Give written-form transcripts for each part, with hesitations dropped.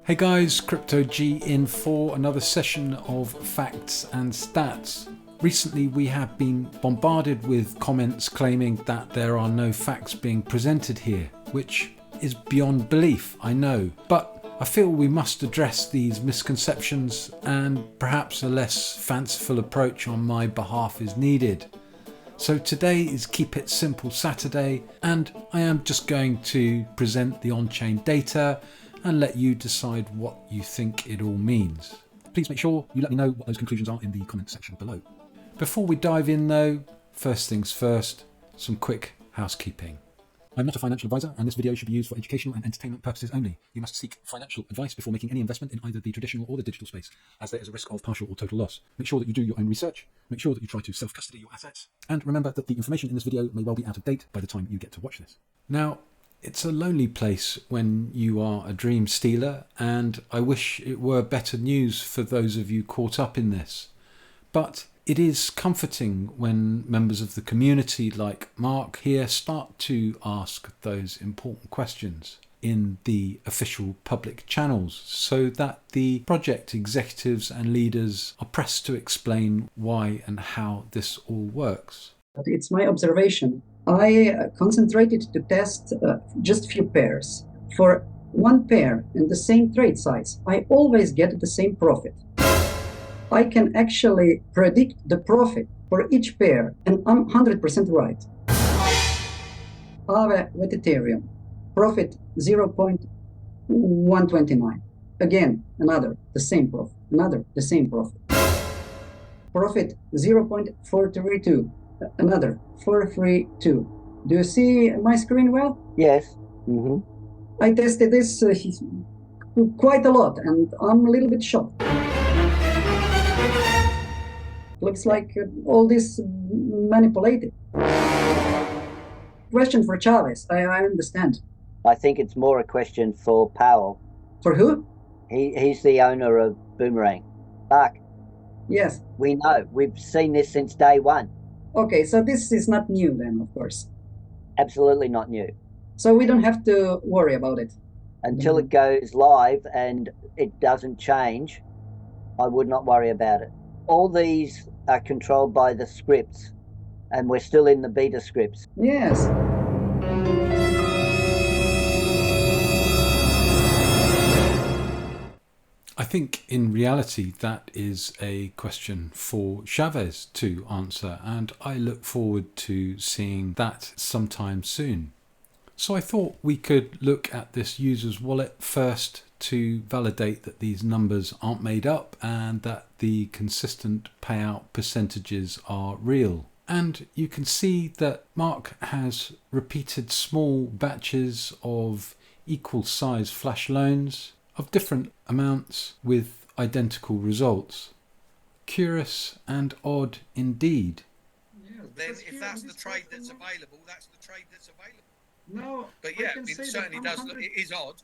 Hey guys, Crypto G in for another session of Facts and Stats. Recently we have been bombarded with comments claiming that there are no facts being presented here, which is beyond belief, I know, but I feel we must address these misconceptions and perhaps a less fanciful approach on my behalf is needed. So today is Keep It Simple Saturday, and I am just going to present the on-chain data and let you decide what you think it all means. Please make sure you let me know what those conclusions are in the comment section below. Before we dive in though, first things first, some quick housekeeping. I'm not a financial advisor, and this video should be used for educational and entertainment purposes only. You must seek financial advice before making any investment in either the traditional or the digital space, as there is a risk of partial or total loss. Make sure that you do your own research, make sure that you try to self-custody your assets, and remember that the information in this video may well be out of date by the time you get to watch this. Now, it's a lonely place when you are a dream stealer, and I wish it were better news for those of you caught up in this. But it is comforting when members of the community like Mark here start to ask those important questions in the official public channels, so that the project executives and leaders are pressed to explain why and how this all works. It's my observation. I concentrated to test just few pairs. For one pair in the same trade size, I always get the same profit. I can actually predict the profit for each pair, and I'm 100% right. Aave with Ethereum, profit 0.129. Again, the same profit. The same profit. Profit 0.432. Another 432. Do you see my screen well? Yes. I tested this quite a lot, and I'm a little bit shocked. Looks like all this manipulated. Question for Chavez. I understand. I think it's more a question for Powell. For who? He's the owner of Boomerange. Mark. Yes. We know. We've seen this since day one. Okay, so this is not new then, of course. Absolutely not new. So we don't have to worry about it. Until it goes live and it doesn't change, I would not worry about it. All these are controlled by the scripts, and we're still in the beta scripts. Yes. I think in reality that is a question for Chavez to answer, and I look forward to seeing that sometime soon. So I thought we could look at this user's wallet first to validate that these numbers aren't made up and that the consistent payout percentages are real. And you can see that Mark has repeated small batches of equal size flash loans of different amounts with identical results. Curious and odd indeed. Yeah, then if that's the trade that's available, that's the trade that's available. No, but yeah, it certainly does look, it is odd.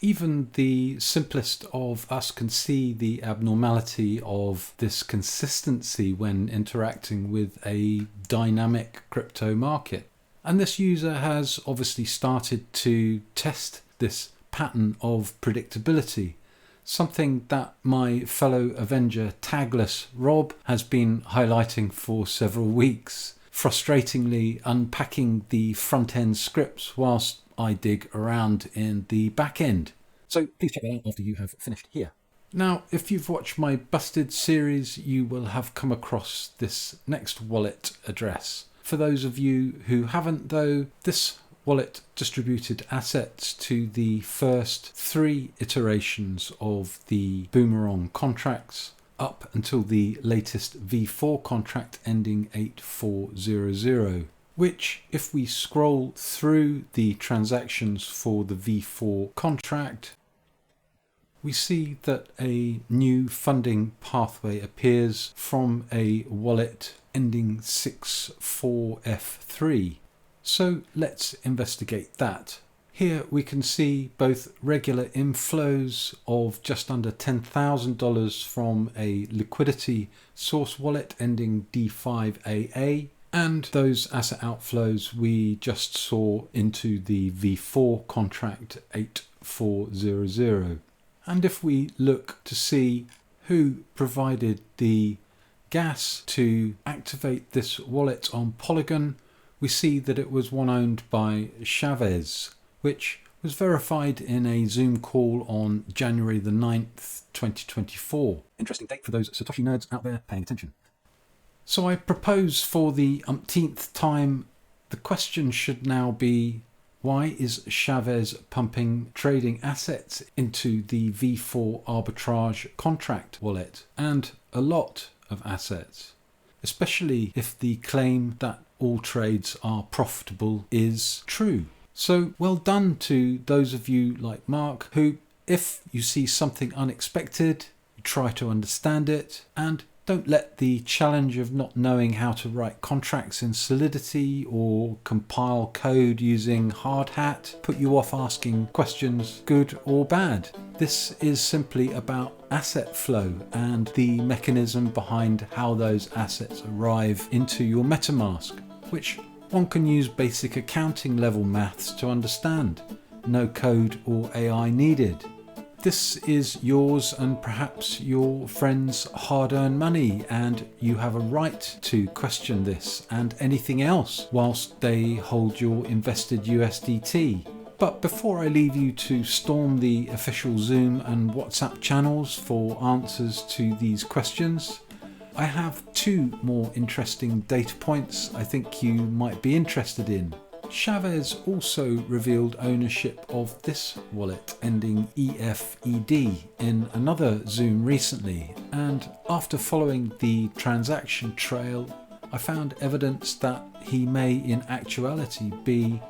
Even the simplest of us can see the abnormality of this consistency when interacting with a dynamic crypto market. And this user has obviously started to test this pattern of predictability, something that my fellow Avenger Tagless Rob has been highlighting for several weeks, frustratingly unpacking the front-end scripts whilst I dig around in the back end. So please check that out after you have finished here. Now, if you've watched my Busted series, you will have come across this next wallet address. For those of you who haven't though, this wallet distributed assets to the first 3 iterations of the Boomerange contracts up until the latest V4 contract ending 8400, which, if we scroll through the transactions for the V4 contract, we see that a new funding pathway appears from a wallet ending 64F3. So let's investigate that. Here we can see both regular inflows of just under $10,000 from a LIQuidity source wallet ending D5AA, and those asset outflows we just saw into the V4 contract 8400. And if we look to see who provided the gas to activate this wallet on Polygon, we see that it was one owned by Chavez, which was verified in a Zoom call on January the 9th, 2024. Interesting date for those Satoshi nerds out there paying attention. So I propose for the umpteenth time, the question should now be, why is Chavez pumping trading assets into the V4 Arbitrage contract wallet, and a lot of assets, especially if the claim that all trades are profitable is true? So well done to those of you like Mark who, if you see something unexpected, you try to understand it and don't let the challenge of not knowing how to write contracts in Solidity or compile code using Hardhat put you off asking questions, good or bad. This is simply about asset flow and the mechanism behind how those assets arrive into your MetaMask, which one can use basic accounting level maths to understand. No code or AI needed. This is yours and perhaps your friends' hard-earned money, and you have a right to question this and anything else whilst they hold your invested USDT. But before I leave you to storm the official Zoom and WhatsApp channels for answers to these questions, I have two more interesting data points I think you might be interested in. Chavez also revealed ownership of this wallet ending EFED in another Zoom recently, and after following the transaction trail, I found evidence that he may in actuality be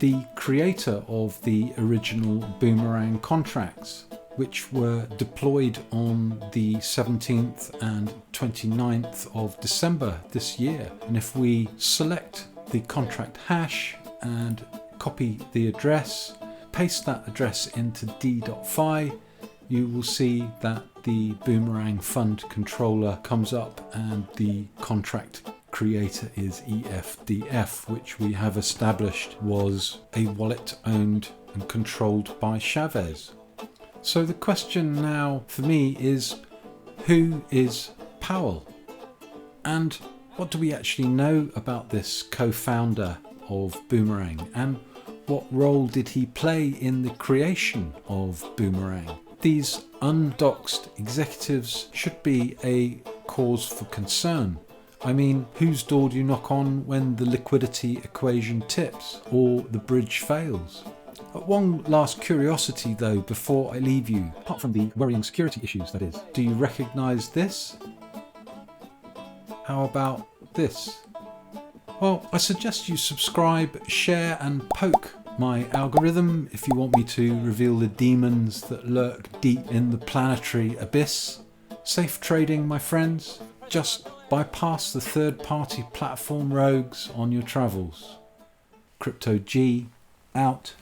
the creator of the original Boomerange contracts, which were deployed on the 17th and 29th of December this year. And if we select the contract hash and copy the address, paste that address into d.fi, you will see that the Boomerange fund controller comes up and the contract creator is EFDF, which we have established was a wallet owned and controlled by Chavez. So the question now for me is, who is Powell? And what do we actually know about this co-founder of Boomerange, and what role did he play in the creation of Boomerange? These undoxed executives should be a cause for concern. I mean, whose door do you knock on when the liquidity equation tips or the bridge fails? One last curiosity though before I leave you, apart from the worrying security issues that is, do you recognise this? How about this? Well, I suggest you subscribe, share and poke my algorithm if you want me to reveal the demons that lurk deep in the planetary abyss. Safe trading, my friends. Just bypass the third-party platform rogues on your travels. Crypto G out.